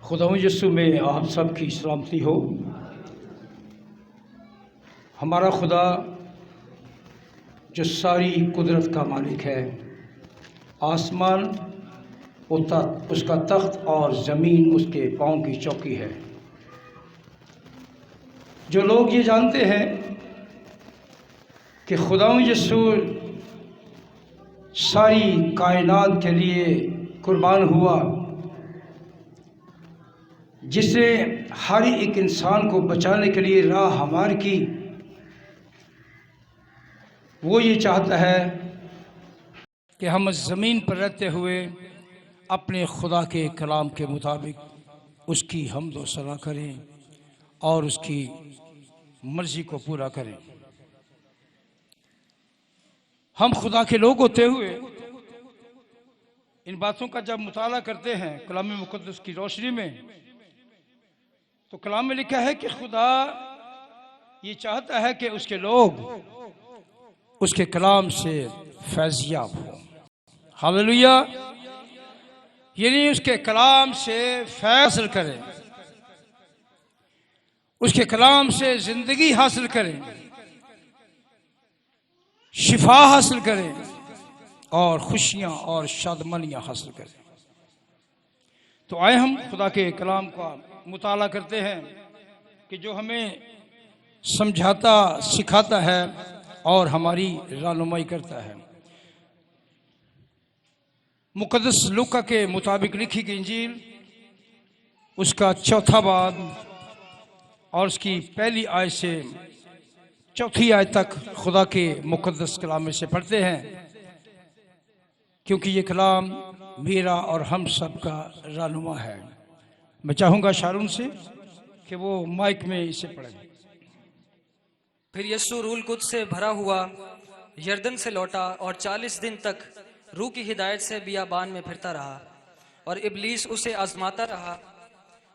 खुदावंद यीशु में आप सब की सलामती हो। हमारा खुदा जो सारी कुदरत का मालिक है, आसमान उसका तख्त और ज़मीन उसके पाँव की चौकी है। जो लोग ये जानते हैं कि खुदावंद यीशु सारी कायनात के लिए कुर्बान हुआ, जिसने हर एक इंसान को बचाने के लिए राह हमार की, वो ये चाहता है कि हम ज़मीन पर रहते हुए अपने खुदा के कलाम के मुताबिक उसकी हम्द व सना करें और उसकी मर्ज़ी को पूरा करें। हम खुदा के लोग होते हुए इन बातों का जब मुताला करते हैं कलाम मुक़द्दस की रोशनी में, तो कलाम में लिखा है कि खुदा ये चाहता है कि उसके लोग उसके कलाम से फैज़याब हो। हालेलुया। यानी उसके कलाम से फैज़ हासिल करें, उसके कलाम से ज़िंदगी हासिल करें, शिफा हासिल करें और खुशियाँ और शादमनियाँ हासिल करें। तो आए हम खुदा के कलाम का मुताला करते हैं कि जो हमें समझाता सिखाता है और हमारी रहनुमाई करता है। मुक़द्दस लूका के मुताबिक लिखी गई इंजील उसका चौथा बाब और उसकी पहली आयत से चौथी आयत तक खुदा के मुक़द्दस कलाम में से पढ़ते हैं, क्योंकि ये कलाम मेरा और हम सब का रहनुमा है। मैं चाहूँगा शारून से कि वो माइक में इसे पढ़ें। फिर यीशु रूल कुद्स से भरा हुआ यरदन से लौटा और 40 दिन तक रूह की हिदायत से बियाबान में फिरता रहा और इब्लीस उसे आजमाता रहा।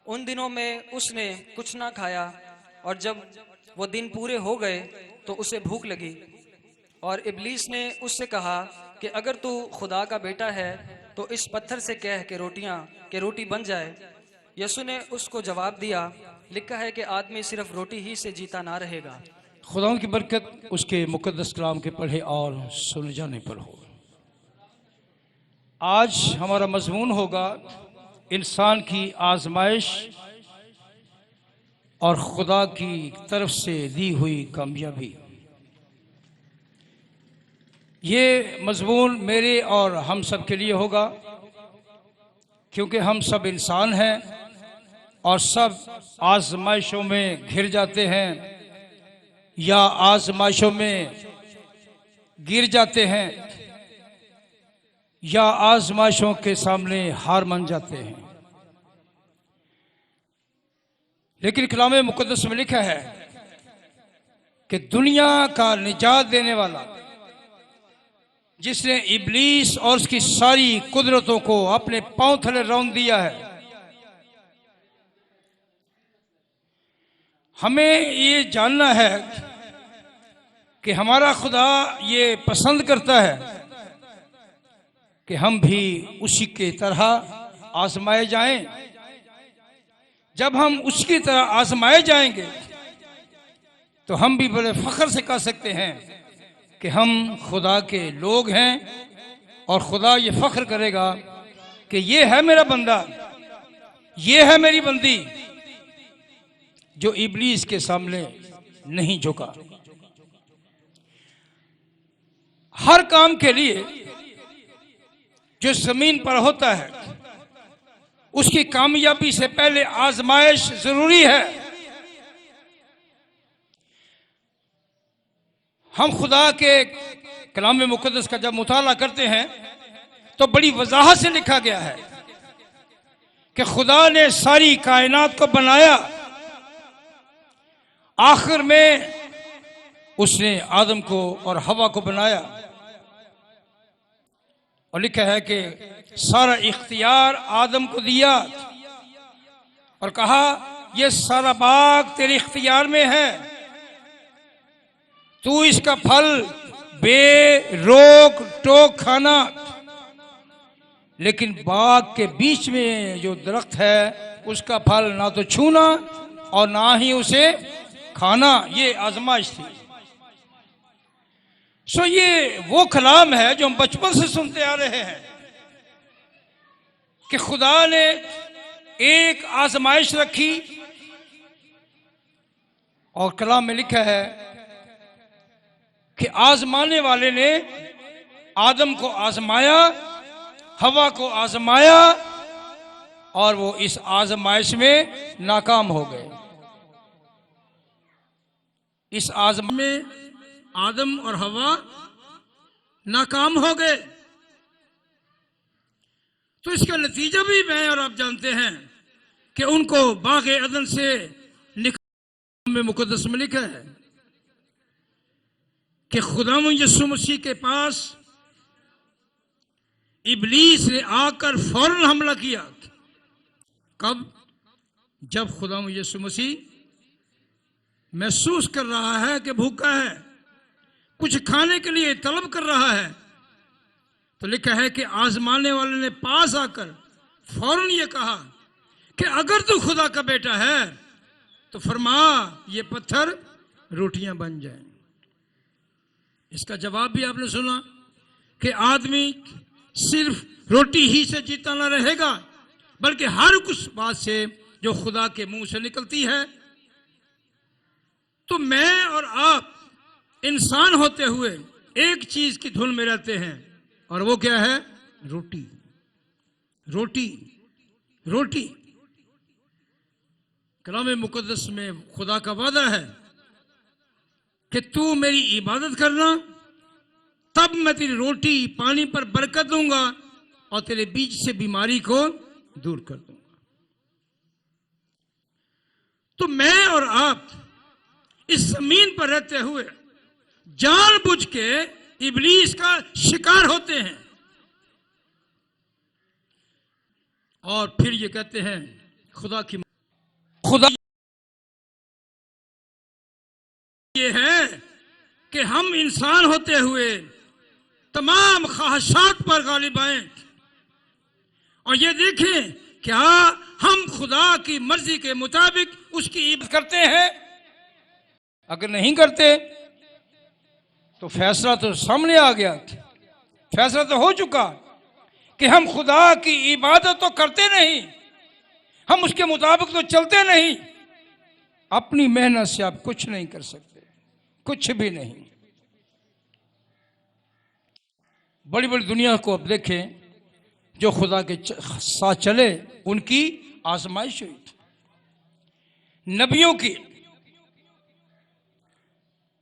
उन दिनों में उसने कुछ ना खाया और जब वो दिन पूरे हो गए तो उसे भूख लगी और इब्लीस ने उससे कहा कि अगर तू खुदा का बेटा है तो इस पत्थर से कह के रोटी बन जाए। यीशु ने उसको जवाब दिया, लिखा है कि आदमी सिर्फ रोटी ही से जीता ना रहेगा। खुदा की बरकत उसके मुक़द्दस कलाम के पढ़े और सुने जाने पर हो। आज हमारा मज़मून होगा इंसान की आजमाइश और खुदा की तरफ से दी हुई कामयाबी। ये मज़मून मेरे और हम सब के लिए होगा, क्योंकि हम सब इंसान हैं और सब आजमाइशों में घिर जाते हैं या आजमाइशों में गिर जाते हैं या आजमाइशों के सामने हार मान जाते हैं। लेकिन कलाम मुक़द्दस में लिखा है कि दुनिया का निजात देने वाला, जिसने इब्लीस और उसकी सारी कुदरतों को अपने पांव थले रौंद दिया है, हमें ये जानना है कि हमारा खुदा ये पसंद करता है कि हम भी उसी के तरह आजमाए जाएं। जब हम उसकी तरह आजमाए जाएंगे तो हम भी बड़े फख्र से कह सकते हैं कि हम खुदा के लोग हैं और खुदा ये फख्र करेगा कि ये है मेरा बंदा, ये है मेरी बंदी जो इब्लीस के सामने नहीं झुका। हर काम के लिए जो जमीन पर होता है उसकी कामयाबी से पहले आजमाइश जरूरी है। हम खुदा के कलाम मुक़द्दस का जब मुताला करते हैं तो बड़ी वजाहत से लिखा गया है कि खुदा ने सारी कायनात को बनाया, आखिर में उसने आदम को और हवा को बनाया और लिखा है कि सारा इख्तियार आदम को दिया और कहा यह सारा बाग तेरे इख्तियार में है, तू इसका फल बेरोक टोक खाना, लेकिन बाग के बीच में जो दरख्त है उसका फल ना तो छूना और ना ही उसे खाना। ये आजमाइश थी। सो ये वो कलाम है जो हम बचपन से सुनते आ रहे हैं कि खुदा ने एक आजमाइश रखी और कलाम में लिखा है कि आजमाने वाले ने आदम को आजमाया, हवा को आजमाया और वो इस आजमाइश में नाकाम हो गए। इस आजमाइश में आदम और हवा नाकाम हो गए। तो इसका नतीजा भी मैं और आप जानते हैं कि उनको बाग़े अदन से निकाल में मुक़द्दस में लिखा है कि खुदावंद यीशु मसीह के पास इब्लीस ने आकर फौरन हमला किया। कब? जब खुदावंद यीशु मसीह महसूस कर रहा है कि भूखा है, कुछ खाने के लिए तलब कर रहा है, तो लिखा है कि आजमाने वाले ने पास आकर फौरन ये कहा कि अगर तू खुदा का बेटा है तो फरमा ये पत्थर रोटियां बन जाएं। इसका जवाब भी आपने सुना कि आदमी सिर्फ रोटी ही से जीता ना रहेगा, बल्कि हर उस बात से जो खुदा के मुंह से निकलती है। तो मैं और आप इंसान होते हुए एक चीज की धुन में रहते हैं, और वो क्या है? रोटी। रोटी रोटी। कलाम मुकद्दस में खुदा का वादा है कि तू मेरी इबादत करना, तब मैं तेरी रोटी पानी पर बरकत दूंगा और तेरे बीच से बीमारी को दूर कर दूंगा। तो मैं और आप इस जमीन पर रहते हुए जानबूझ के इब्लीस का शिकार होते हैं और फिर ये कहते हैं खुदा ये है कि हम इंसान होते हुए तमाम ख्वाहिशात पर गालिब आए और ये देखें क्या हम खुदा की मर्जी के मुताबिक उसकी इबादत करते हैं। अगर नहीं करते तो फैसला तो सामने आ गया, फैसला तो हो चुका कि हम खुदा की इबादत तो करते नहीं, हम उसके मुताबिक तो चलते नहीं। अपनी मेहनत से आप कुछ नहीं कर सकते, कुछ भी नहीं। बड़ी बड़ी दुनिया को अब देखें, जो खुदा के साथ चले उनकी आजमाइश हुई। नबियों की,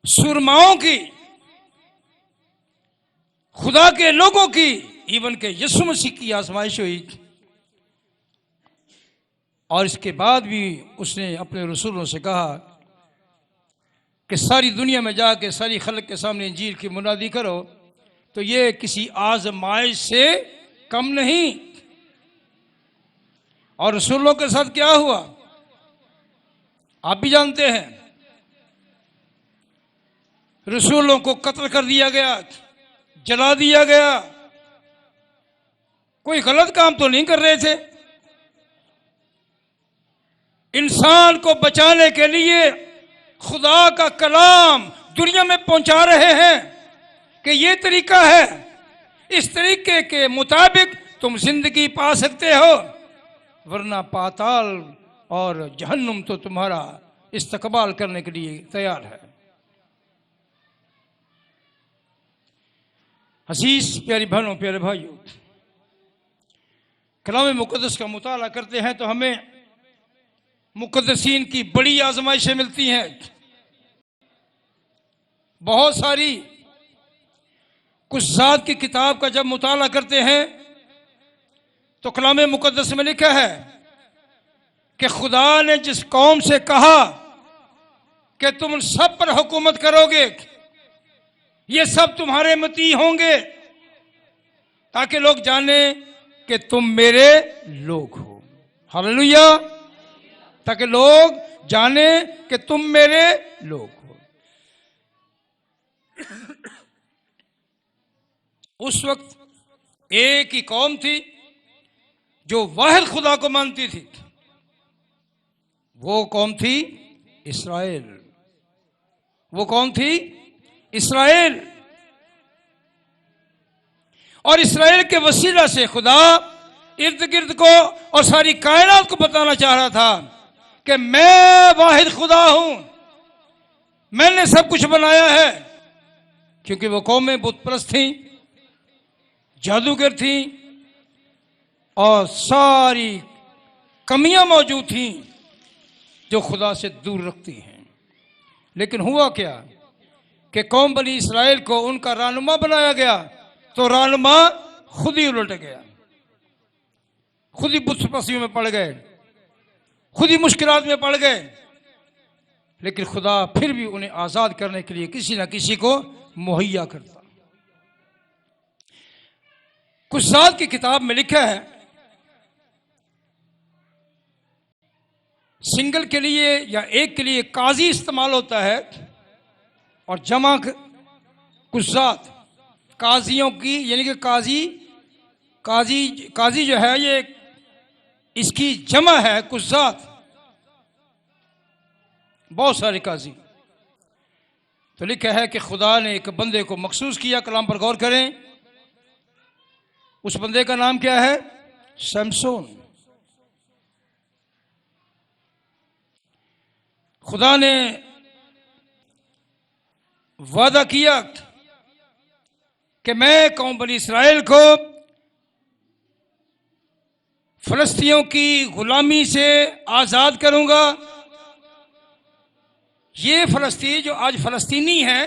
सुरमाओं की, खुदा के लोगों की, इवन के यीशु मसीह की आजमाइश हुई। और इसके बाद भी उसने अपने रसूलों से कहा कि सारी दुनिया में जाके सारी खल्क के सामने इंजील की मुनादी करो। तो ये किसी आजमाइश से कम नहीं। और रसूलों के साथ क्या हुआ आप भी जानते हैं। रसूलों को कत्ल कर दिया गया, जला दिया गया। कोई गलत काम तो नहीं कर रहे थे। इंसान को बचाने के लिए खुदा का कलाम दुनिया में पहुंचा रहे हैं कि ये तरीका है, इस तरीके के मुताबिक तुम जिंदगी पा सकते हो, वरना पाताल और जहन्नुम तो तुम्हारा इस्तकबाल करने के लिए तैयार है। अजीज प्यारी बहनों, प्यारे भाइयों, कलाम मुकद्दस का मुताला करते हैं तो हमें मुकद्दसीन की बड़ी आजमाइशें मिलती हैं, बहुत सारी। कुछ ज़ात की किताब का जब मुताला करते हैं तो कलाम मुकद्दस में लिखा है कि खुदा ने जिस कौम से कहा कि तुम उन सब पर हुकूमत करोगे, ये सब तुम्हारे मती होंगे, ताकि लोग जाने कि तुम मेरे लोग हो। हालेलुया। ताकि लोग जाने कि तुम मेरे लोग हो। उस वक्त एक ही कौम थी जो वाहिद खुदा को मानती थी, वो कौम थी इस्राएल। वो कौन थी? इस्राएल। और इस्राएल के वसीला से खुदा इर्द गिर्द को और सारी कायनात को बताना चाह रहा था कि मैं वाहिद खुदा हूं, मैंने सब कुछ बनाया है। क्योंकि वो कौमें बुत परस्त थी, जादूगर थी और सारी कमियां मौजूद थी जो खुदा से दूर रखती हैं। लेकिन हुआ क्या कि कौम बनी इस्राएल को उनका रहनुमा बनाया गया, तो रहनुमा खुद ही उलट गया, खुद ही बुत परस्तियों में पड़ गए, खुद ही मुश्किलात में पड़ गए। लेकिन खुदा फिर भी उन्हें आजाद करने के लिए किसी न किसी को मुहैया करता। कुछ साल की किताब में लिखा है, सिंगल के लिए या एक के लिए काजी इस्तेमाल होता है और जमा कुज़ात, काजियों की, यानी कि काजी जो है ये इसकी जमा है कुज़ात, बहुत सारे काजी। तो लिखा है कि खुदा ने एक बंदे को मखसूस किया, कलाम पर गौर करें। उस बंदे का नाम क्या है? शमसून। खुदा ने वादा किया कि मैं कौम बनी इस्राएल को फलस्तियों की गुलामी से आजाद करूंगा। ये फलस्तीन जो आज फलस्तीनी है,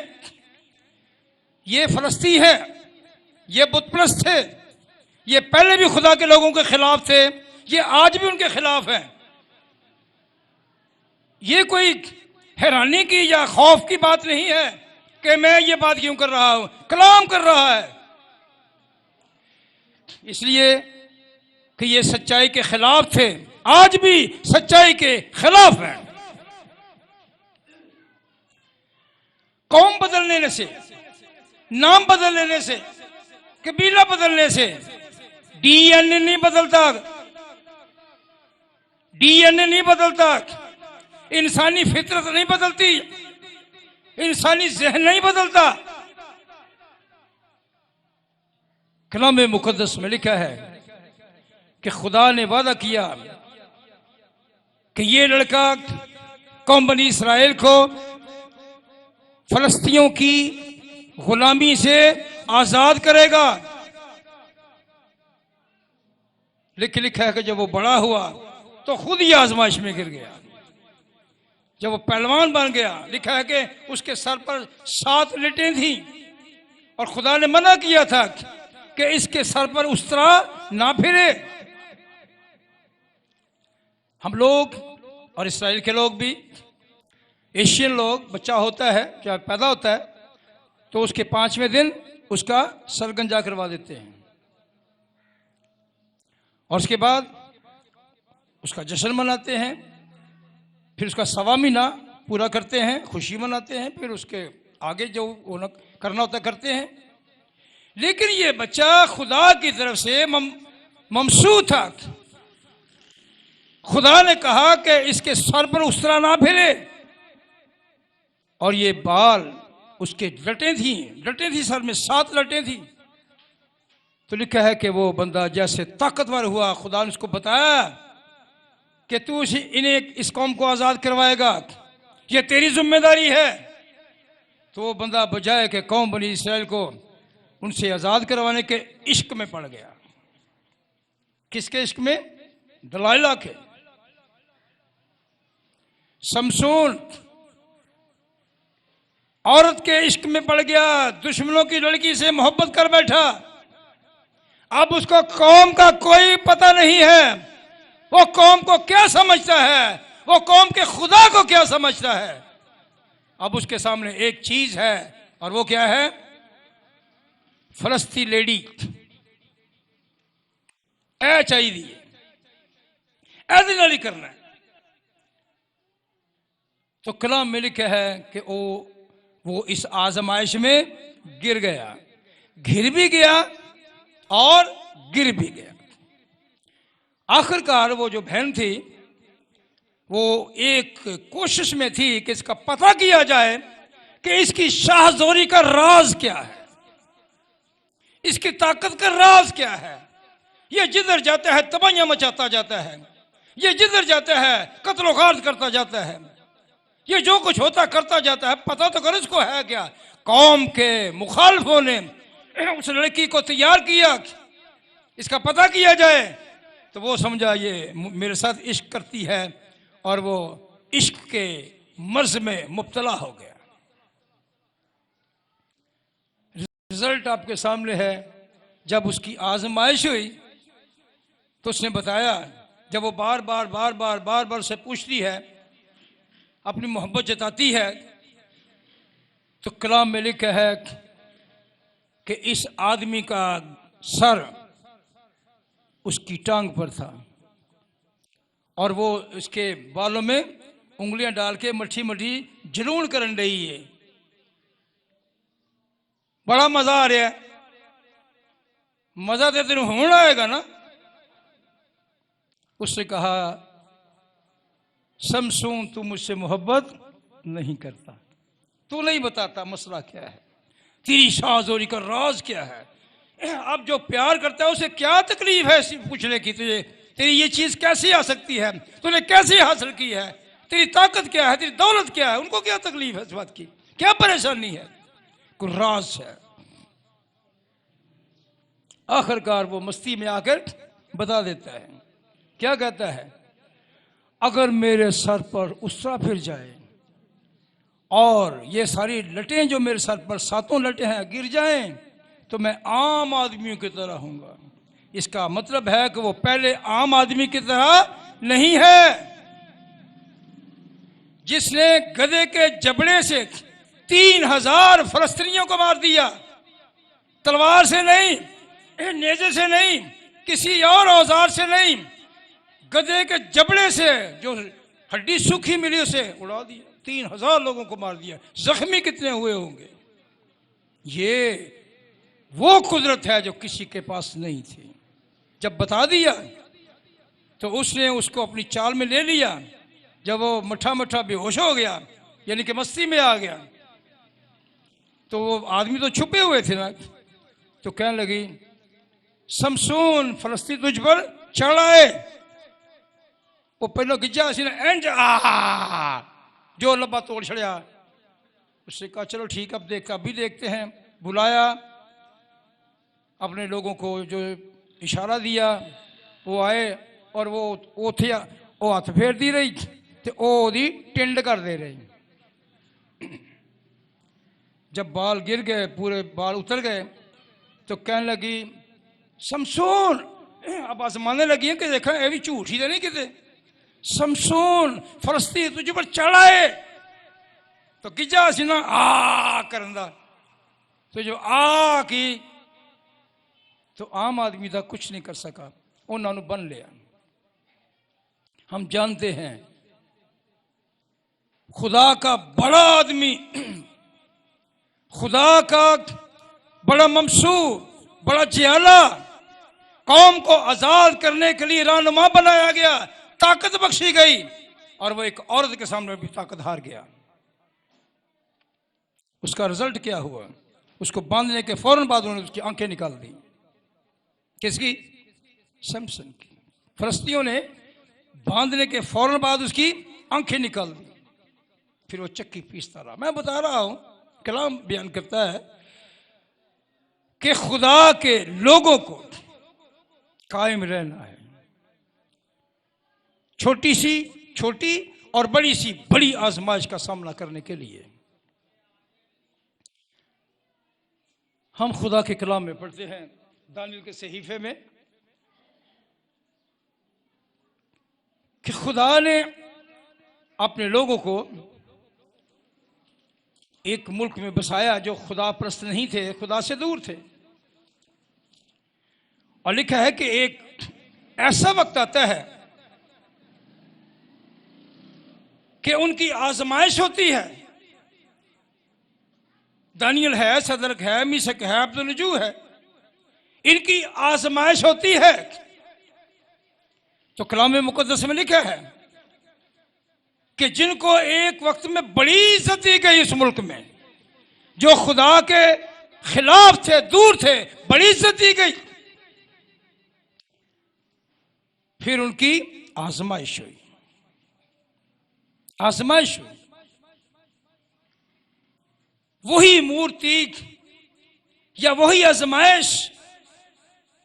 ये फलस्तीन है, ये बुतप्रस्त थे, ये पहले भी खुदा के लोगों के खिलाफ थे, ये आज भी उनके खिलाफ हैं। ये कोई हैरानी की या खौफ की बात नहीं है कि मैं ये बात क्यों कर रहा हूं, कलाम कर रहा है इसलिए कि ये सच्चाई के खिलाफ थे, आज भी सच्चाई के खिलाफ हैं। कौम बदलने से, नाम बदल लेने से, कबीला बदलने से डीएनए नहीं बदलता, डीएनए नहीं बदलता, इंसानी फितरत नहीं बदलती, इंसानी जहन नहीं बदलता। कलाम मुकद्दस में लिखा है कि खुदा ने वादा किया कि ये लड़का कौम बनी इस्राएल को फलस्तियों की गुलामी से आजाद करेगा। लेकिन लिखा है कि जब वो बड़ा हुआ तो खुद ही आजमाइश में गिर गया। जब वो पहलवान बन गया, लिखा है कि उसके सर पर 7 लिटें थी और खुदा ने मना किया था कि इसके सर पर उस तरह ना फिरे। हम लोग और इस्राएल के लोग भी, एशियन लोग, बच्चा होता है, जब पैदा होता है तो उसके 5वें दिन उसका सर गंजा करवा देते हैं और उसके बाद उसका जश्न मनाते हैं, फिर उसका 1.25 महीना पूरा करते हैं, खुशी मनाते हैं, फिर उसके आगे जो करना होता करते हैं। लेकिन ये बच्चा खुदा की तरफ से ममसू था। खुदा ने कहा कि इसके सर पर उस तरह ना फिरे और ये बाल उसके लटें थी सर में, 7 लटें थी। तो लिखा है कि वो बंदा जैसे ताकतवर हुआ, खुदा ने उसको बताया कि तू इन्हें, इस कौम को आजाद करवाएगा, ये तेरी जिम्मेदारी है। तो वो बंदा बजाय कि कौम बनी इस्राएल को उनसे आजाद करवाने के इश्क में पड़ गया। किसके इश्क में? दलाइला के। शमसून औरत के इश्क में पड़ गया, दुश्मनों की लड़की से मोहब्बत कर बैठा। अब उसको कौम का कोई पता नहीं है, वो कौम को क्या समझता है, वो कौम के खुदा को क्या समझता है। अब उसके सामने एक चीज है और वो क्या है? फलस्ती लेडी ऐ चाहिए, ऐसे नहीं करना है। तो कलाम में लिखा है कि वो इस आजमाइश में गिर गया, घिर भी गया और गिर भी गया। आखिरकार वो जो बहन थी वो एक कोशिश में थी कि इसका पता किया जाए कि इसकी शाहजोरी का राज क्या है, इसकी ताकत का राज क्या है। ये जिधर जाता है तबाहियां मचाता जाता है, ये जिधर जाता है कत्लो गार्द करता जाता है, ये जो कुछ होता करता जाता है। पता तो कर इसको है क्या। कौम के मुखालफों ने उस लड़की को तैयार किया, इसका पता किया जाए, तो वो समझा ये मेरे साथ इश्क करती है और वो इश्क के मर्ज में मुब्तला हो गया। रिजल्ट आपके सामने है। जब उसकी आजमाइश हुई तो उसने बताया, जब वो बार बार से पूछती है, अपनी मोहब्बत जताती है, तो कलाम में लिखा है कि इस आदमी का सर उसकी टांग पर था और वो इसके बालों में उंगलियां डाल के मठी मठी जलून करन रही है। बड़ा मजा आ रहा है। मजा तो तेन होना आएगा ना। उसने कहा, शमसून तू मुझसे मोहब्बत नहीं करता, तू नहीं बताता मसला क्या है, तेरी शाहजोरी का राज क्या है। अब जो प्यार करता है उसे क्या तकलीफ है पूछने की, तुझे तेरी ये चीज कैसे आ सकती है, तूने कैसे हासिल की है, तेरी ताकत क्या है, तेरी दौलत क्या है, उनको क्या तकलीफ है इस बात की, क्या परेशानी है, कोई राज है। आखिरकार वो मस्ती में आकर बता देता है। क्या कहता है, अगर मेरे सर पर उसरा फिर जाए और ये सारी लटें जो मेरे सर पर 7 लटें हैं गिर जाएं, तो मैं आम आदमियों की तरह हूंगा। इसका मतलब है कि वो पहले आम आदमी की तरह नहीं है। जिसने गधे के जबड़े से 3000 फलस्तीनियों को मार दिया, तलवार से नहीं, नेजे से नहीं, किसी और औजार से नहीं, गधे के जबड़े से जो हड्डी सूखी मिली उसे उड़ा दिया, 3000 लोगों को मार दिया। जख्मी कितने हुए होंगे। ये वो कुदरत है जो किसी के पास नहीं थी। जब बता दिया तो उसने उसको अपनी चाल में ले लिया। जब वो मठा मठा बेहोश हो गया, यानी कि मस्ती में आ गया, तो वो आदमी तो छुपे हुए थे ना, तो कहने लगी, शमसून फलस्तीन तुझ पर चढ़ आए। वो पहले गिजा सी एंड जो लब्बा तोड़ छड़िया। उससे कहा चलो ठीक, अब अभी देखते हैं। बुलाया अपने लोगों को, जो इशारा दिया, वो आए और वो थे वो हथ फेर दी रही तो ओदी टिंड कर दे रही। जब बाल गिर गए, पूरे बाल उतर गए, तो कहने लगी, शमसून, अब आजमाने लगी है कि देखा ये भी झूठ ही तो नहीं किते, शमसून फलस्तीन तुझे पर चढ़ाए। तो गिजा सी ना आ करंदा, तो जो आ की तो आम आदमी था कुछ नहीं कर सका, उन्होंने बन लिया। हम जानते हैं खुदा का बड़ा आदमी, खुदा का बड़ा ममसूर, बड़ा जियाला, कौम को आजाद करने के लिए रहनुमा बनाया गया, ताकत बख्शी गई, और वो एक औरत के सामने भी ताकत हार गया। उसका रिजल्ट क्या हुआ, उसको बांधने के फौरन बाद उन्होंने उसकी आंखें निकाल दी। किसकी? शमसून की। फलस्तीनियों ने बांधने के फौरन बाद उसकी आंखें निकाल दी। फिर वो चक्की पीसता रहा। मैं बता रहा हूं, कलाम बयान करता है कि खुदा के लोगों को कायम रहना है, छोटी और बड़ी सी बड़ी आजमाइश का सामना करने के लिए। हम खुदा के कलाम में पढ़ते हैं, दानियल के सहीफे में, कि खुदा ने अपने लोगों को एक मुल्क में बसाया जो खुदा परस्त नहीं थे, खुदा से दूर थे। और लिखा है कि एक ऐसा वक्त आता है कि उनकी आजमाइश होती है। दानियल है, सदरक है, मीशक है, अब्दुलनजू है, इनकी आजमाइश होती है। तो कलाम मुकद्दस में लिखा है कि जिनको एक वक्त में बड़ी इज्जत दी गई इस मुल्क में, जो खुदा के खिलाफ थे, दूर थे, बड़ी इज्जत दी गई, फिर उनकी आजमाइश हुई, आजमाइश हुई। वही मूर्ति या वही आजमाइश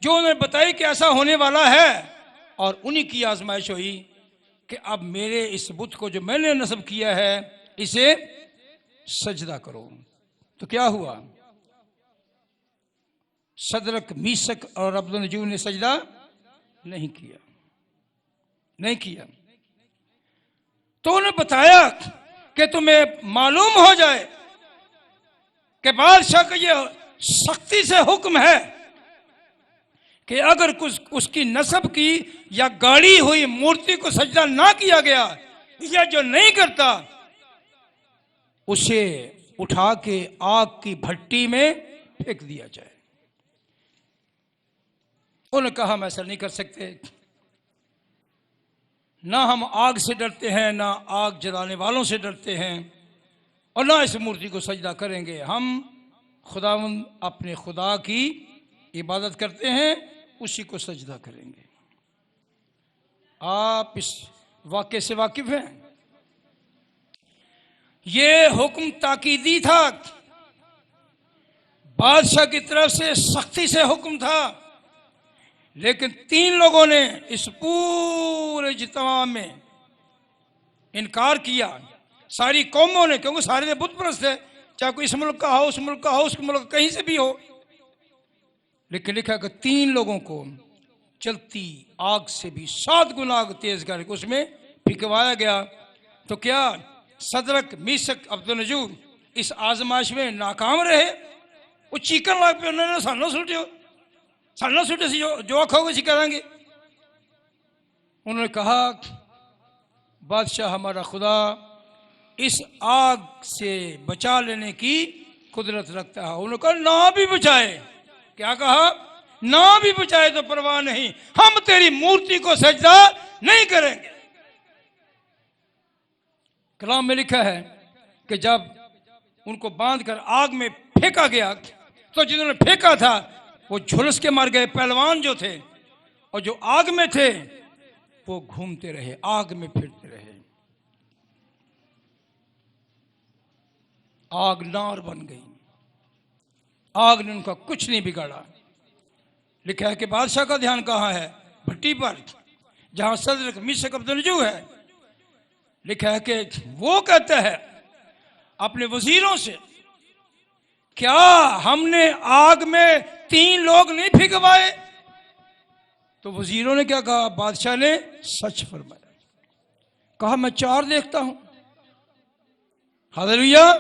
जो उन्होंने बताई कि ऐसा होने वाला है, और उन्हीं की आजमाइश हुई कि अब मेरे इस बुत को जो मैंने नस्ब किया है इसे सजदा करो। तो क्या हुआ? सदरक, मीसक और अब्दुन्नजूर ने सजदा नहीं किया, नहीं किया। तो उन्हें बताया कि तुम्हें मालूम हो जाए कि बादशाह का ये सख्ती से हुक्म है कि अगर कुछ उसकी नस्ब की या गाड़ी हुई मूर्ति को सजदा ना किया गया, या जो नहीं करता उसे उठा के आग की भट्टी में फेंक दिया जाए। उन्होंने कहा हम ऐसा नहीं कर सकते, ना हम आग से डरते हैं, ना आग जलाने वालों से डरते हैं, और ना इस मूर्ति को सजदा करेंगे। हम खुदावंद अपने खुदा की इबादत करते हैं, उसी को सजदा करेंगे। आप इस वाक्य से वाकिफ हैं? ये हुक्म ताकीदी था, बादशाह की तरफ से सख्ती से हुक्म था, लेकिन 3 लोगों ने इस पूरे इज्तिमा में इनकार किया, सारी कौमों ने, क्योंकि सारे ने बुत परस्त है, चाहे कोई इस मुल्क का हो, उस मुल्क का हो, उस मुल्क कहीं से भी हो। लेकिन लिखा कि 3 लोगों को चलती आग से भी 7 गुना तेज करके उसमें फिकवाया गया। तो क्या सदरक, मीसक, अब्दुन्नजूर इस आजमाइश में नाकाम रहे? वो चीकन लाग पे उन्होंने सानों सुटियो, सानों सुटे से जो आखोगे सी करेंगे। उन्होंने कहा बादशाह हमारा खुदा इस आग से बचा लेने की कुदरत रखता है। उन्होंने कहा ना भी बचाए, क्या कहा? ना भी बचाए तो परवाह नहीं, हम तेरी मूर्ति को सजदा नहीं करेंगे। कलाम में लिखा है कि जब उनको बांधकर आग में फेंका गया, तो जिन्होंने फेंका था वो झुलस के मर गए, पहलवान जो थे, और जो आग में थे वो घूमते रहे, आग में फिरते रहे। आग नार बन गई, आग ने उनका कुछ नहीं बिगाड़ा। लिखा है कि बादशाह का ध्यान कहाँ है? भट्टी पर, जहां सदरक, मीसक, अब्दुन्नजूर है। लिखा है कि वो कहता है अपने वजीरों से, क्या हमने आग में 3 लोग नहीं फिकवाए? तो वजीरों ने क्या कहा? बादशाह ने सच फरमाया। कहा मैं 4 देखता हूं। हालेलुया!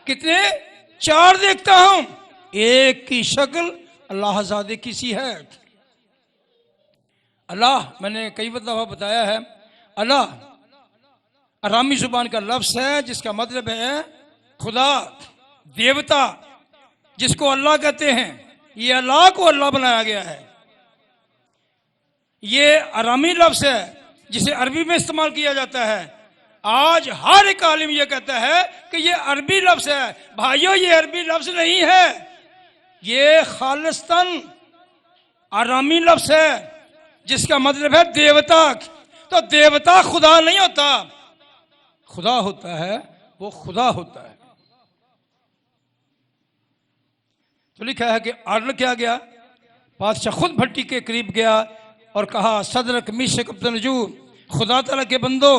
कितने? 4 देखता हूं। एक की शक्ल अल्लाहज़ादे की सी है। अल्लाह, मैंने कई दफा बताया है, अल्लाह अरामी जुबान का लफ्ज है जिसका मतलब है खुदा, देवता, जिसको अल्लाह कहते हैं। ये अल्लाह को अल्लाह बनाया गया है। ये अरामी लफ्ज है जिसे अरबी में इस्तेमाल किया जाता है। आज हर एक आलिम यह कहता है कि ये अरबी लफ्ज है। भाइयों, ये अरबी लफ्ज नहीं है, ये खालिस्तन अरामी लफ्ज है जिसका मतलब है देवता। तो देवता खुदा नहीं होता, खुदा होता है, वो खुदा होता है। तो लिखा है कि अर्ल क्या गया? बादशाह खुद भट्टी के करीब गया और कहा सदरक, मीसक, अब्दुन्नजूर, खुदा तआला के बंदो,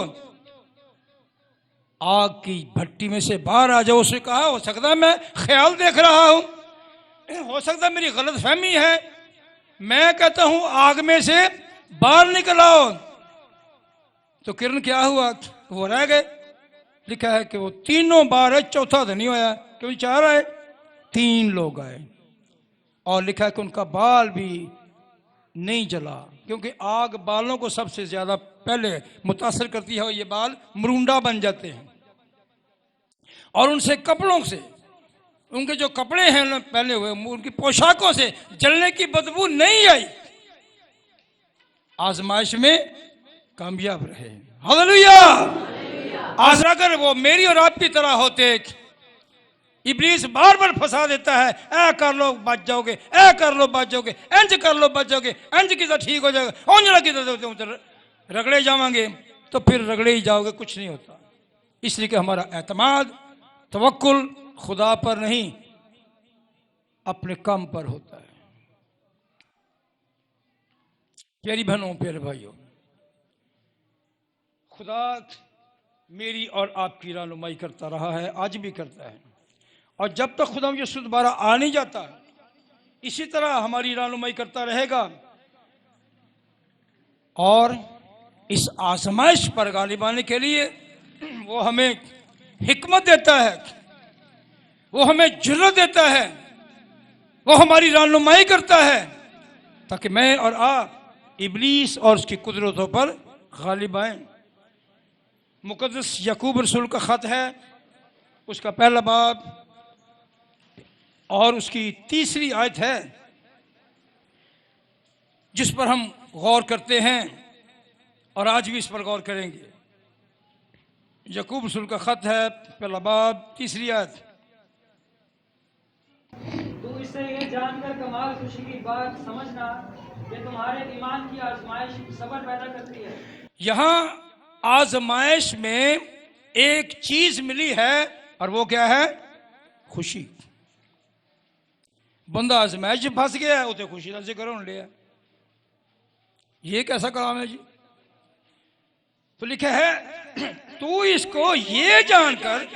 आग की भट्टी में से बाहर आ जाओ। उसने कहा हो सकता है मैं ख्याल देख रहा हूं, हो सकता है मेरी गलत फहमी है, मैं कहता हूं आग में से बाहर निकल आओ। तो किरण क्या हुआ? वो रह गए। लिखा है कि वो 3 बार है, चौथा तो नहीं होया, क्योंकि 4 आए, 3 लोग आए। और लिखा है कि उनका बाल भी नहीं जला, क्योंकि आग बालों को सबसे ज्यादा पहले मुतासर करती है और ये बाल मरूंडा बन जाते हैं। और उनसे कपड़ों से, उनके जो कपड़े हैं ना पहने हुए, उनकी पोशाकों से जलने की बदबू नहीं आई। आजमाइश में कामयाब रहे। हालेलुया! आज अगर वो मेरी और आपकी तरह होते, इब्लीस बार बार फंसा देता है, ऐ कर लो बच जाओगे, ऐ कर लो बच जाओगे, इंज कर लो बच जाओगे, इंज की तो ठीक हो जाएगा, उंजला की तो रगड़े जाओगे, तो फिर रगड़े ही जाओगे, कुछ नहीं होता। इसलिए कि हमारा एतमाद तवक्कुल खुदा पर नहीं, अपने काम पर होता है। प्यारी बहनों, प्यारे भाइयों, खुदा मेरी और आपकी रहनुमाई करता रहा है, आज भी करता है, और जब तक खुदा यीशु दोबारा आ नहीं जाता, इसी तरह हमारी रहनुमाई करता रहेगा। और इस आजमाइश पर गालिब आने के लिए वो हमें हिकमत देता है, वो हमें जुर्रत देता है, वो हमारी रहनुमाई करता है, ताकि मैं और आप इब्लीस और उसकी कुदरतों पर गालिब आएं। मुकद्दस याकूब रसूल का ख़त है, उसका पहला बाब और उसकी 3री आयत है, जिस पर हम गौर करते हैं और आज भी इस पर गौर करेंगे। याकूब रसूल का ख़त है, पहला बाब, 3री आयत। तू इससे ये जानकर कमाल खुशी की बात समझना कि तुम्हारे ईमान की आजमाइश सब्र पैदा करती है। यहां आजमाइश में एक चीज मिली है, और वो क्या है? खुशी। बंदा आजमाइश में फंस गया है, उसे खुशी का जिक्र होने लिया। ये कैसा कलाम है जी? तो लिखा है, तू इसको ये जानकर,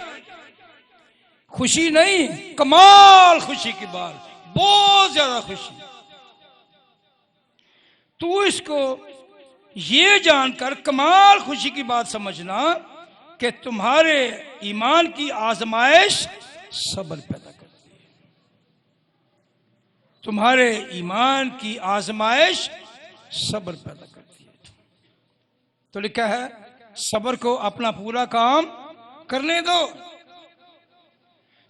खुशी नहीं, कमाल खुशी की बात, बहुत ज्यादा खुशी, तू इसको ये जानकर कमाल खुशी की बात समझना कि तुम्हारे ईमान की आजमाइश सब्र पैदा करती है। तुम्हारे ईमान की आजमाइश सब्र पैदा करती है। तो लिखा है, सब्र को अपना पूरा काम करने दो,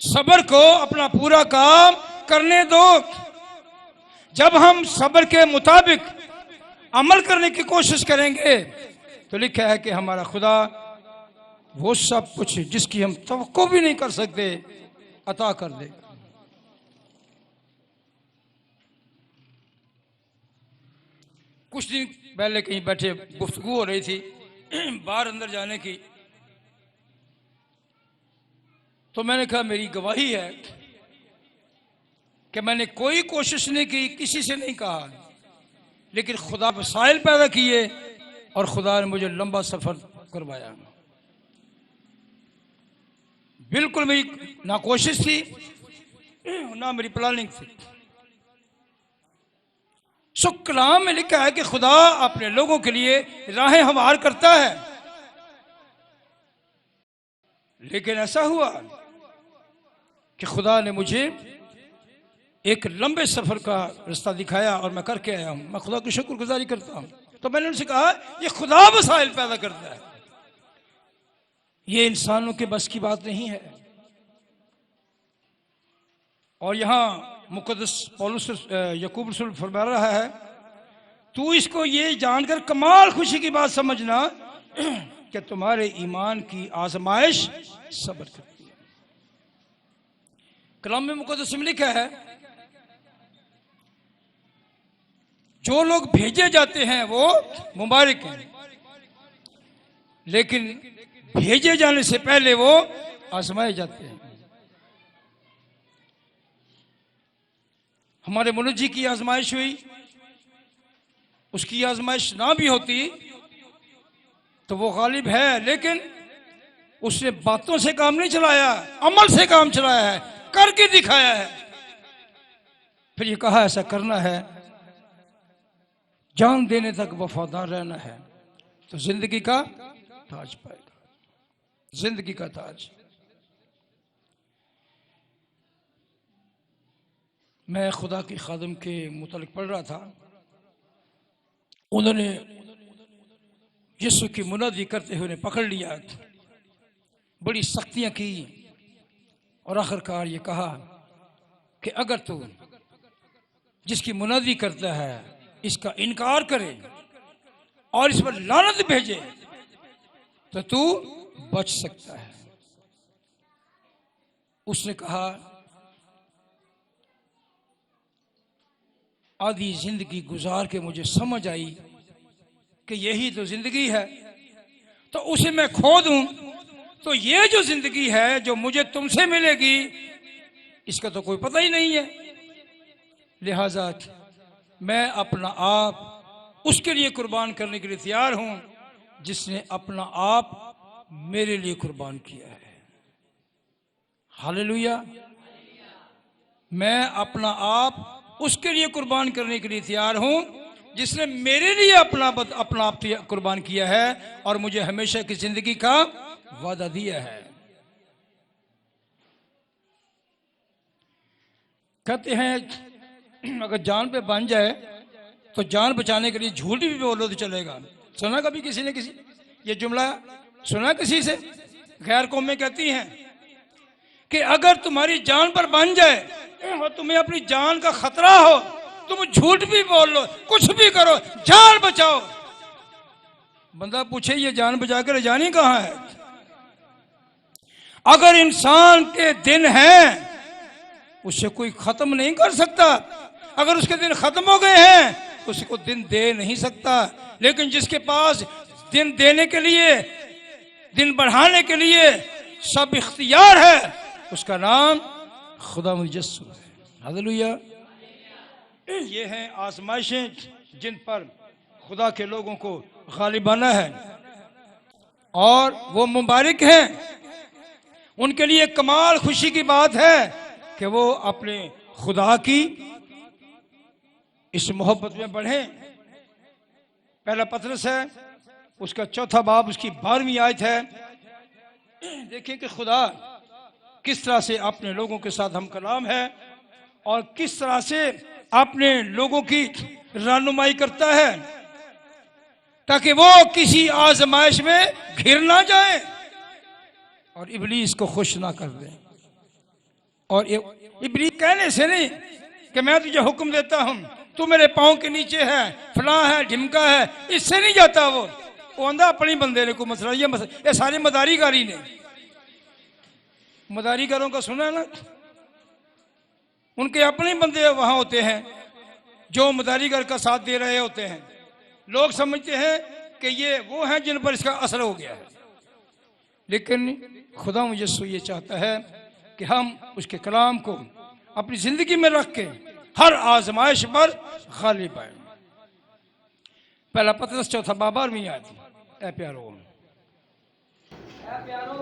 सब्र को अपना पूरा काम करने दो। जब हम सब्र के मुताबिक अमल करने की कोशिश करेंगे, तो लिखा है कि हमारा खुदा वो सब कुछ जिसकी हम तवक्को भी नहीं कर सकते अता कर दे। कुछ दिन पहले कहीं बैठे गुफ्तगू हो रही थी बाहर अंदर जाने की, तो मैंने कहा मेरी गवाही है कि मैंने कोई कोशिश नहीं की, किसी से नहीं कहा, लेकिन खुदा वसाइल पैदा किए और खुदा ने मुझे लंबा सफर करवाया। बिल्कुल मेरी ना कोशिश थी ना मेरी प्लानिंग थी। सो कलाम में लिखा है कि खुदा अपने लोगों के लिए राहें हमवार करता है। लेकिन ऐसा हुआ कि खुदा ने मुझे एक लंबे सफर का रास्ता दिखाया और मैं करके आया हूं। मैं खुदा की शुक्रगुजारी करता हूं। तो मैंने उनसे कहा, ये खुदा वसाइल पैदा करता है, ये इंसानों के बस की बात नहीं है। और यहां मुकद्दस पौलुस याकूब रसूल फरमा रहा है, तू इसको ये जानकर कमाल खुशी की बात समझना कि तुम्हारे ईमान की आजमाइश सब्र करती है। कलाम में मुकद्दस में लिखा है, जो लोग भेजे जाते हैं वो मुबारक हैं, लेकिन भेजे जाने से पहले वो आजमाए जाते हैं। हमारे मुल्क जी की आजमाइश हुई, उसकी आजमाइश ना भी होती तो वो गालिब है, लेकिन उसने बातों से काम नहीं चलाया, अमल से काम चलाया है, करके दिखाया है। फिर ये कहा ऐसा करना है, जान देने तक वफादार रहना है, तो जिंदगी का ताज पाएगा, जिंदगी का ताज। मैं खुदा की खादम के मुतालिक पढ़ रहा था, उन्होंने यीशु की मुनादी करते हुए पकड़ लिया, बड़ी सख्तियां की और आखिरकार ये कहा कि अगर तू जिसकी मुनादी करता है इसका इनकार करे और इस पर लानत भेजे तो तू बच सकता है। उसने कहा, आधी जिंदगी गुजार के मुझे समझ आई कि यही तो जिंदगी है, तो उसे मैं खो दूं तो ये जो जिंदगी है जो मुझे तुमसे मिलेगी इसका तो कोई पता ही नहीं है। लिहाजा मैं अपना आप उसके लिए कुर्बान करने के लिए तैयार हूं जिसने अपना आप मेरे लिए कुर्बान किया है। हालेलुया। मैं अपना आप उसके लिए कुर्बान करने के लिए तैयार हूं जिसने मेरे लिए अपना आप कुर्बान किया है और मुझे हमेशा की जिंदगी का वादा दिया है। कहते हैं अगर जान पे बन जाए तो जान बचाने के लिए झूठ भी बोलो तो चलेगा। सुना कभी किसी ने ये जुमला सुना किसी से? गैर कौमें कहती हैं कि अगर तुम्हारी जान पर बन जाए और तुम्हें अपनी जान का खतरा हो, तुम झूठ भी बोल लो, कुछ भी करो, जान बचाओ। बंदा पूछे ये जान बचा कर जानी कहां है? अगर इंसान के दिन हैं उसे कोई खत्म नहीं कर सकता। अगर उसके दिन खत्म हो गए हैं तो उसको दिन दे नहीं सकता। लेकिन जिसके पास दिन देने के लिए, दिन बढ़ाने के लिए सब इख्तियार है, उसका नाम खुदा मुजस्सम है। हालेलुया। ये हैं आजमाइशें जिन पर खुदा के लोगों को गालिबाना है और वो मुबारक हैं। उनके लिए कमाल खुशी की बात है कि वो अपने खुदा की इस मोहब्बत में बढ़े। पहला पतरस है, उसका चौथा बाब, उसकी 12वीं आयत है। देखिए कि खुदा किस तरह से अपने लोगों के साथ हम कलाम है और किस तरह से अपने लोगों की रहनुमाई करता है ताकि वो किसी आजमाइश में घिर ना जाए और इब्लीस को खुश ना कर दे। और इब्लीस कहने से नहीं कि मैं तुझे हुक्म देता हूं, तू मेरे पांव के नीचे है, फलां है, ढिमका है, इससे नहीं जाता। वो आंदा अपने बंदे ने को मसला, ये सारे मदारीगारी ने, मदारीगारों का सुना ना, उनके अपने बंदे वहां होते हैं जो मदारीगर का साथ दे रहे होते हैं। लोग समझते हैं कि ये वो हैं जिन पर इसका असर हो गया है, लेकिन खुदा यीशु ये चाहता है कि हम उसके कलाम को अपनी जिंदगी में रख के हर आजमाइश पर गालिब आए। पहला पतरस चौथा बाब 12वीं आयत। ऐ प्यारो,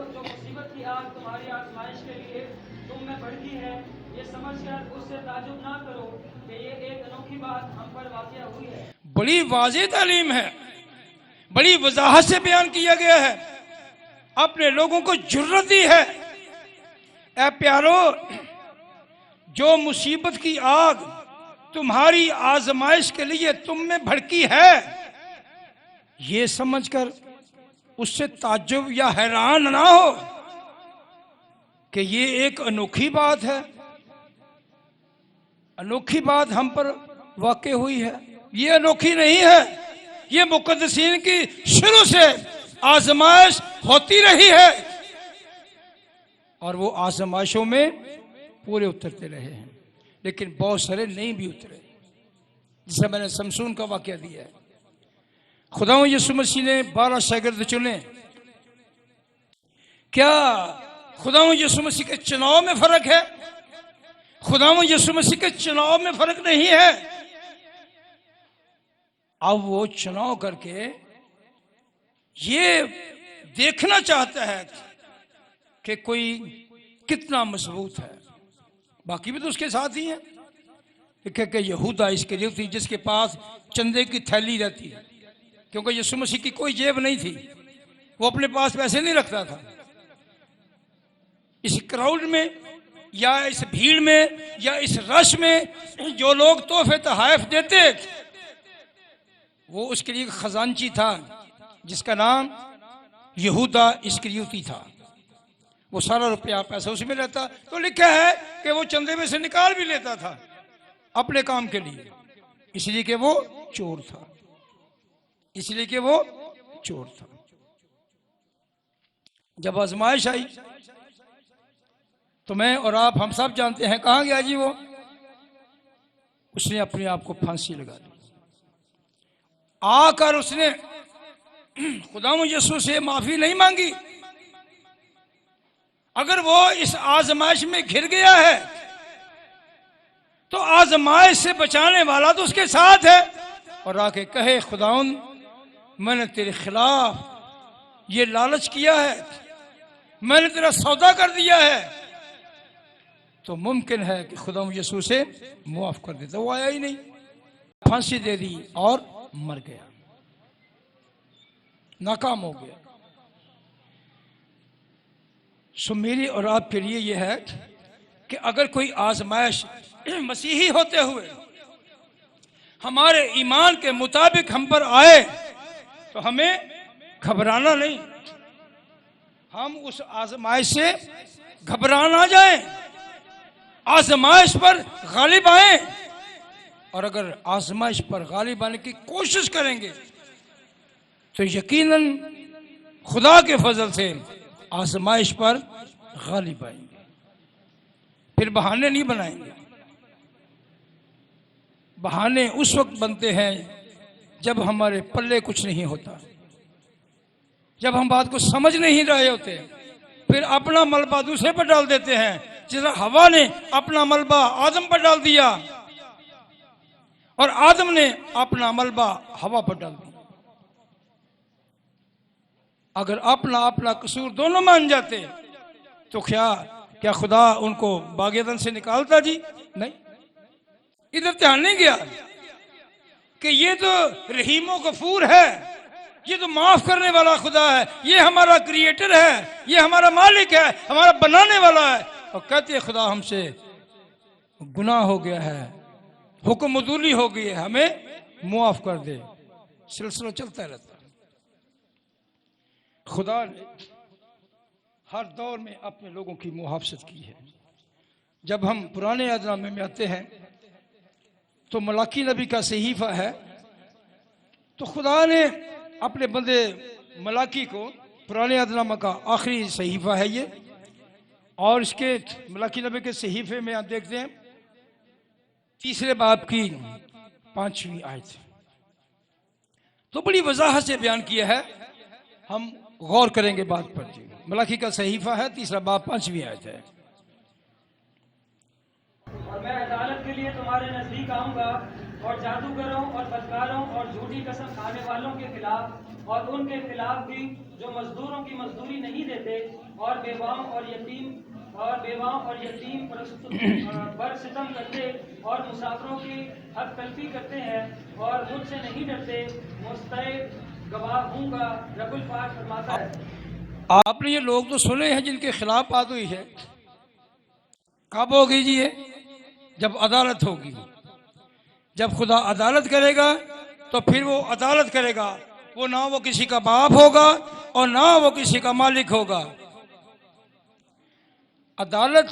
जो मुसीबत की आग तुम्हारी आजमाइश के लिए तुम में भड़की है, ये समझकर उससे ताजुब ना करो कि ये एक अनोखी बात हम पर वाक़या हुई है। बड़ी वाज़ेह तालीम है, बड़ी वजाहत से बयान किया गया है, अपने लोगों को जुर्रत दी है। ऐ प्यारो, जो मुसीबत की आग तुम्हारी आजमाइश के लिए तुम में भड़की है, ये समझकर उससे ताज्जुब या हैरान ना हो कि ये एक अनोखी बात है, अनोखी बात हम पर वाक़ई हुई है। ये अनोखी नहीं है, ये मुक़द्दसीन की शुरू से आजमाइश होती रही है और वो आजमाइशों में पूरे उतरते रहे हैं, लेकिन बहुत सारे नहीं भी उतरे। जिसे मैंने शमसून का वाक़या दिया है। खुदा यीशु मसीह ने 12 शागिर्द चुने। क्या खुदा यीशु मसीह के चुनाव में फर्क है? खुदा यीशु मसीह के चुनाव में फर्क नहीं है। अब वो चुनाव करके ये देखना चाहता है कि कोई कितना मजबूत है। बाकी भी तो उसके साथ ही हैं। देखिए कि यहूदा इस्करियोती जिसके पास चंदे की थैली रहती है, क्योंकि यीशु मसीह की कोई जेब नहीं थी, वो अपने पास पैसे नहीं रखता था। इस क्राउड में या इस भीड़ में या इस रश में जो लोग तोहफे तोहफ देते, वो उसके लिए खजांची था जिसका नाम यहूदा इस्करियोती था। वो सारा रुपया पैसा उसमें रहता, तो लिखा है कि वो चंदे में से निकाल भी लेता था अपने काम के लिए, इसलिए कि वो चोर था, इसलिए कि वो चोर था। जब आजमाइश आई तो मैं और आप हम सब जानते हैं कहाँ गया जी वो, उसने अपने आप को फांसी लगा दी। आकर उसने खुदा यीशु से माफी नहीं मांगी। अगर वो इस आजमाइश में घिर गया है तो आजमाइश से बचाने वाला तो उसके साथ है, और आके कहे खुदाउन मैंने तेरे खिलाफ ये लालच किया है, मैंने तेरा सौदा कर दिया है, तो मुमकिन है कि खुदा यीशु से मुआफ कर देता। वो आया ही नहीं, फांसी दे दी और मर गया, नाकाम हो गया। सो मेरी और आपके लिए यह है कि अगर कोई आजमाइश मसीही होते हुए हमारे ईमान के मुताबिक हम पर आए तो हमें घबराना नहीं, हम उस आजमाइश से घबरा ना जाएं, आजमाइश पर गालिब आए। और अगर आजमाइश पर गालिब आने की कोशिश करेंगे तो यकीनन खुदा के फजल से आजमाइश पर गालिब आएंगे। फिर बहाने नहीं बनाएंगे। बहाने उस वक्त बनते हैं जब हमारे पल्ले कुछ नहीं होता, जब हम बात को समझ नहीं रहे होते, फिर अपना मलबा दूसरे पर डाल देते हैं। जिस हवा ने अपना मलबा आदम पर डाल दिया और आदम ने अपना मलबा हवा पर डाल दिया। अगर अपना अपना कसूर दोनों मान जाते तो क्या खुदा उनको बागेदन से निकालता जी? नहीं, इधर ध्यान नहीं गया कि ये तो रहीमो गफूर है, ये तो माफ करने वाला खुदा है, ये हमारा क्रिएटर है, ये हमारा मालिक है, हमारा बनाने वाला है। और कहते हैं खुदा हमसे गुनाह हो गया है, हुक्म मजूरी हो गई है, हमें मुआफ कर दे। सिलसिला चलता रहता है। खुदा ने हर दौर में अपने लोगों की मुहाफजत की है। जब हम पुराने अहदनामे में आते हैं तो मलाकी नबी का सहीफा है, तो खुदा ने अपने बंदे मलाकी को, पुराने अहदनामा का आखिरी सहीफा है ये, और इसके मलाकी नबी के सहीफे में आप देखते हैं 3 बाब की 5वीं आयत, तो बड़ी वजाहत से बयान किया है। हम गौर करेंगे बात पर जी। मलाकी का सहीफा है 3 बाब 5वीं आयत है। और मैं अदालत के लिए तुम्हारे नजदीक आऊंगा और जादूगरों और बदकारों और झूठी कसम खाने वालों के खिलाफ और उनके खिलाफ भी जो मजदूरों की मजदूरी नहीं देते और बेवाओं और यतीम पर सितम करते और मुसाफिरों की हक तलफी करते हैं और मुझसे नहीं डरते, मुस्तैद गवाह हूँगा, रब्बुल पाक फरमाता है। आपने ये लोग तो सुने हैं जिनके खिलाफ बात हुई है। कब होगी जी ये? जब अदालत होगी। जब खुदा अदालत करेगा तो फिर वो अदालत करेगा, वो ना वो किसी का बाप होगा और ना वो किसी का मालिक होगा। अदालत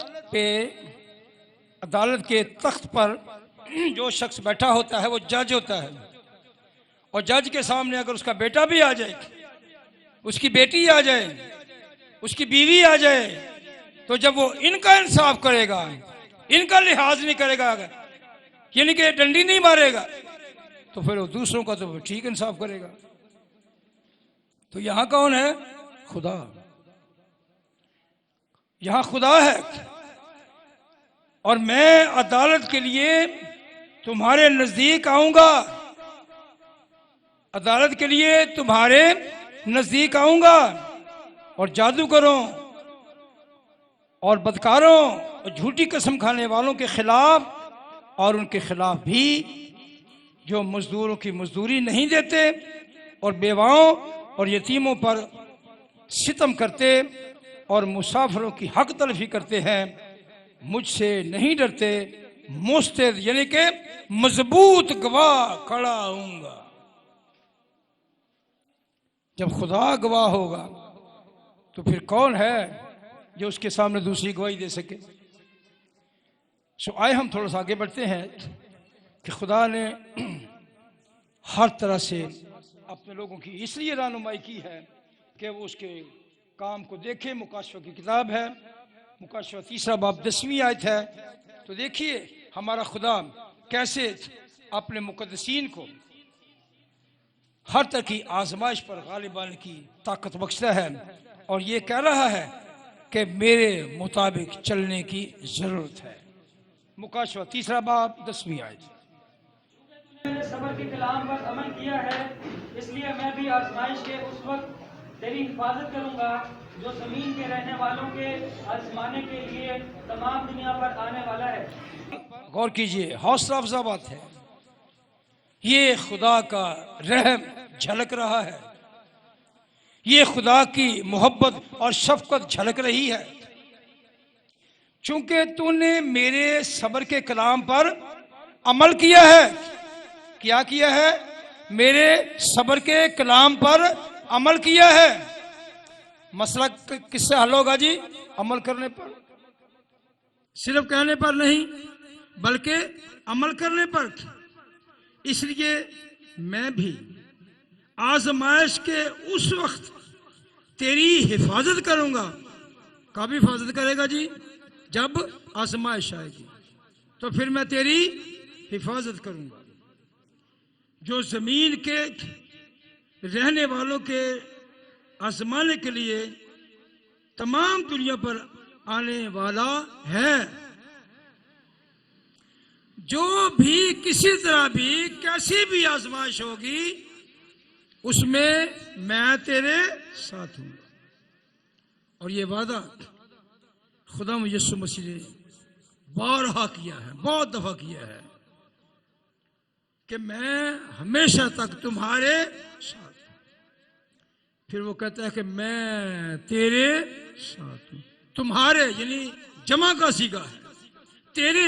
के तख्त पर जो शख्स बैठा होता है वो जज होता है, और जज के सामने अगर उसका बेटा भी आ जाए, उसकी बेटी आ जाए, उसकी बीवी आ जाए, तो जब वो इनका इंसाफ करेगा, इनका लिहाज नहीं करेगा, यानी कि डंडी नहीं मारेगा, तो फिर वो दूसरों का तो ठीक इंसाफ करेगा। तो यहां कौन है? खुदा। यहां खुदा है। और मैं अदालत के लिए तुम्हारे नजदीक आऊंगा, अदालत के लिए तुम्हारे नजदीक आऊंगा, और जादूगरों और बदकारों और झूठी कसम खाने वालों के खिलाफ और उनके खिलाफ भी जो मजदूरों की मजदूरी नहीं देते और बेवाओं और यतीमों पर सितम करते और मुसाफिरों की हक तलफी करते हैं, मुझसे नहीं डरते, मुस्तैद यानी कि मजबूत गवाह खड़ा होऊंगा। जब खुदा गवाह होगा तो फिर कौन है जो उसके सामने दूसरी गवाही दे सके? आए हम थोड़ा सा आगे बढ़ते हैं कि खुदा ने हर तरह से अपने लोगों की इसलिए रहनुमाई की है कि वो उसके काम को देखें। मुकाशवा की किताब है, मुकाशवा 3 बाब 10वीं आयत है। तो देखिए हमारा खुदा कैसे अपने मुकद्दसीन को हर तरह की आजमाइश पर गालिब आने की ताकत बख्शता है और ये कह रहा है कि मेरे मुताबिक चलने की जरूरत है। मुकाशवा 3 बाब 10वीं आयत। मैंने सब्र के कलाम पर अमल किया है, इसलिए मैं भी आजमाइश के उस वक्त तेरी हिफाजत करूंगा जो जमीन के रहने वालों के आजमाने के लिए तमाम दुनिया पर आने वाला है। गौर कीजिए, हौसला अफजा बात है। ये खुदा का रहम झलक रहा है, ये खुदा की मोहब्बत और शफकत झलक रही है। चूंकि तूने मेरे सब्र के कलाम पर अमल किया है। क्या किया है? मेरे सब्र के कलाम पर अमल किया है। मसला किससे हल होगा जी? अमल करने पर, सिर्फ कहने पर नहीं बल्कि अमल करने पर। इसलिए मैं भी आजमाइश के उस वक्त तेरी हिफाजत करूंगा। कब हिफाजत करेगा जी? जब आजमाइश आएगी तो फिर मैं तेरी हिफाजत करूंगा। जो जमीन के रहने वालों के आजमाने के लिए तमाम दुनिया पर आने वाला है। जो भी किसी तरह भी कैसी भी आजमाइश होगी उसमें मैं तेरे साथ हूं। और ये वादा खुदा यीशु मसीह ने बारहा किया है, बहुत दफा किया है कि मैं हमेशा तक तुम्हारे साथ। फिर वो कहता है कि मैं तेरे साथ हूं। तुम्हारे यानी जमा का सीगा है, तेरे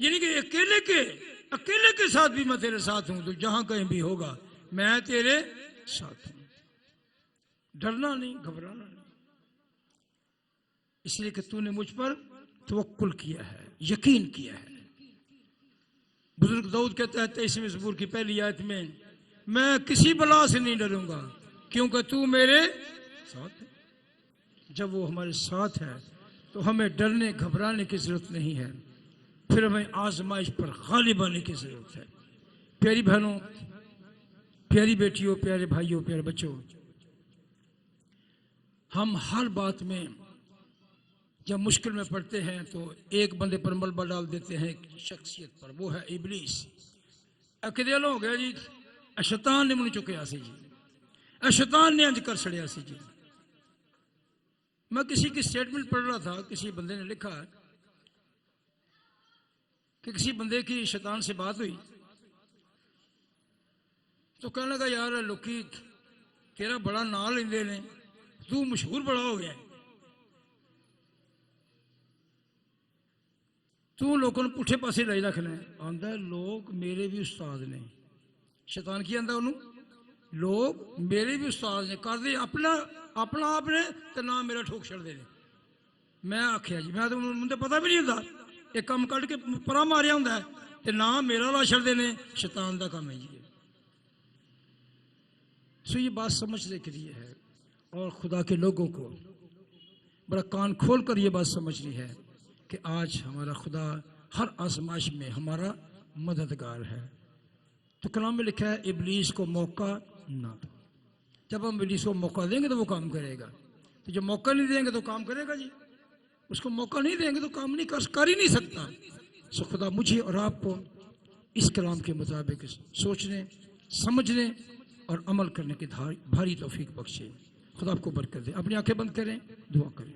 यानी कि अकेले के साथ भी मैं तेरे साथ हूं। तो जहां कहीं भी होगा मैं तेरे साथ हूं। डरना नहीं, घबराना नहीं, इसलिए कि तूने मुझ पर तवक्कुल किया है, यकीन किया है। बुजुर्ग दाऊद कहता है 23वीं ज़बूर की पहली आयत में, मैं किसी बला से नहीं डरूंगा क्योंकि तू मेरे साथ है। जब वो हमारे साथ है तो हमें डरने घबराने की जरूरत नहीं है। फिर हमें आजमाइश पर गालिब आने की जरूरत है। प्यारी बहनों, प्यारी बेटियों, प्यारे भाइयों, प्यारे बच्चों, हम हर बात में जब मुश्किल में पड़ते हैं तो एक बंदे पर मलबा डाल देते हैं शख्सियत पर, वो है इबलीस। अकेले हो गया जी, शैतान ने मुझे चुके सी जी, शैतान ने अंज कर छड़िया सी जी। मैं किसी की स्टेटमेंट पढ़ रहा था, किसी बंदे ने लिखा कि किसी बंदे की शैतान से बात हुई तो कहने लगा, यार लोकी तेरा बड़ा नाम लेंदे ने, तू मशहूर बड़ा हो गया, तू लोगों ने पुठे पासे लाई रखना है। आंदा लोग मेरे भी उस्ताद ने। शैतान की आंदा उन्होंने, लोग मेरे भी उस्ताद ने, कर दे अपना अपना आप ने तो ना मेरा ठोक छड़ दे। मैं आख्या जी, मैं तो मुझे पता भी नहीं होता, एक कम कट के परा मारिया होंगे तो ना मेरा ला छड़ते ने, शैतान का काम है जी। सो ये बात समझने के लिए है और खुदा के लोगों को बड़ा कान खोल कर ये बात समझनी है कि आज हमारा खुदा हर आजमाइश में हमारा मददगार है। तो कलाम में लिखा है इबलीस को मौका ना दो। जब हम इबलीस को मौका देंगे तो वो काम करेगा, तो जब मौका नहीं देंगे तो काम करेगा जी। उसको मौका नहीं देंगे तो काम नहीं कर ही नहीं सकता। सो खुदा मुझे और आपको इस कलाम के मुताबिक सोचने, समझने और अमल करने की भारी तौफीक बख्शे। खुदा आपको बरकत दे। अपनी आंखें बंद करें, दुआ करें।